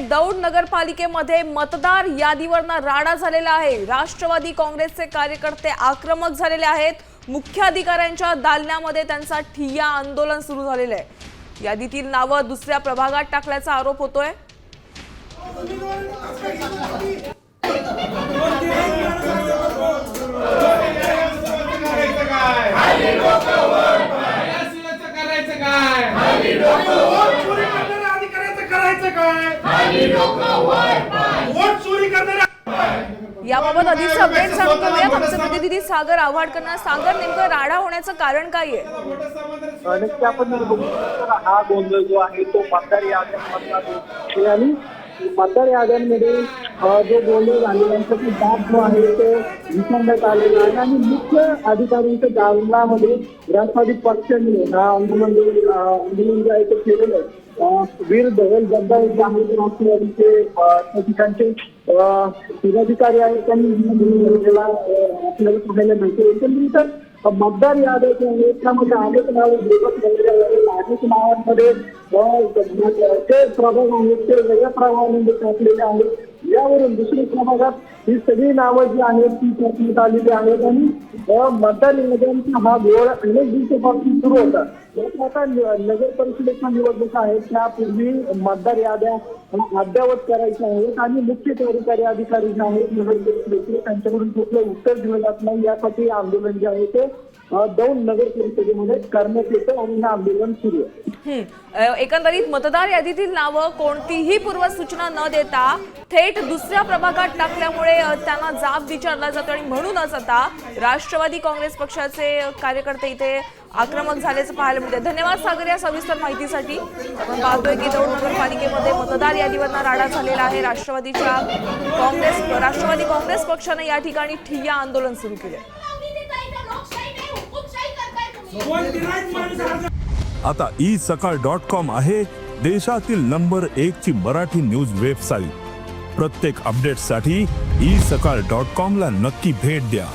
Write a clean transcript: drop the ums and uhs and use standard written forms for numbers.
दौंड नगरपालिकेमध्ये मतदार यादीवरनं राडा झालेला आहे। राष्ट्रवादी काँग्रेसचे कार्यकर्ते आक्रमक झालेले आहेत। मुख्याधिकाऱ्यांच्या दालनामध्ये त्यांचा ठिय्या आंदोलन सुरू झालेलं आहे। यादीतील नावं दुसऱ्या प्रभागात टाकल्याचा आरोप होतोय। याबाबत अधिक अपडेट जाणून घेऊयात आमचे प्रतिनिधी सागर आव्हाडकर। सागर, नेमकं राडा होण्याचं कारण काय आहे? नक्की आपण हा गोंधळ जो आहे तो मतदार याद्यांमध्ये आणि मतदार याद्यांमध्ये जो गोंधळ झालेला आहे त्याची दाब जो आहे तो विसंगत आलेला आहे आणि मुख्य अधिकाऱ्यांच्या दालनामध्ये राष्ट्रवादी पक्षाने हा आंदोलन जे आहे ते केलेलं आहे। वीर धवल गद्दा जे आहेत राष्ट्रवादीचे त्या ठिकाणचे पदाधिकारी आहेत त्यांनी आपल्याला पाहायला मिळते। एकंदरीत मतदार याद्या याच्यामध्ये अनेक नाव अनेक नावांमध्ये ते प्रभाग आहेत ते वेगळ्या प्रभागामध्ये टाकलेले आहेत। यावरून दुसऱ्या प्रभागात ही सगळी नावं जी आहेत ती टाकण्यात आलेली आहेत आणि मतदार याद्यांचा हा घोळ अनेक दिवसापासून सुरू होता। आता नगर परिषदेच्या निवडणुका आहेत त्यापूर्वी मतदार याद्या अद्ययावत करायच्या आहेत आणि मुख्य कार्यकारी अधिकारी जे आहेत नगर परिषदेचे त्यांच्याकडून कुठलं उत्तर दिलं जात नाही यासाठी आंदोलन जे आहे ते दौंड नगर परिषदेमध्ये करण्यात येतं आणि हे आंदोलन सुरू आहे। एकंदरीत मतदार यादीतील नावं कोणतीही पूर्वसूचना न देता थेट दुसऱ्या प्रभागात टाकल्यामुळे त्यांना जाब विचारला जातो आणि म्हणूनच आता राष्ट्रवादी काँग्रेस पक्षाचे कार्यकर्ते इथे आक्रमक झाल्याचं पाहायला मिळते। धन्यवाद सागर या सविस्तर माहितीसाठी। आपण पाहतोय की दौंड नगरपालिकेमध्ये मतदार यादीवरनं राडा झालेला आहे। राष्ट्रवादी काँग्रेस पक्षाने या ठिकाणी ठिय्या आंदोलन सुरू केले। आता isakal.com आहे देशातील नंबर 1 ची मराठी न्यूज वेबसाईट। प्रत्येक अपडेटसाठी isakal.com ला नक्की भेट द्या।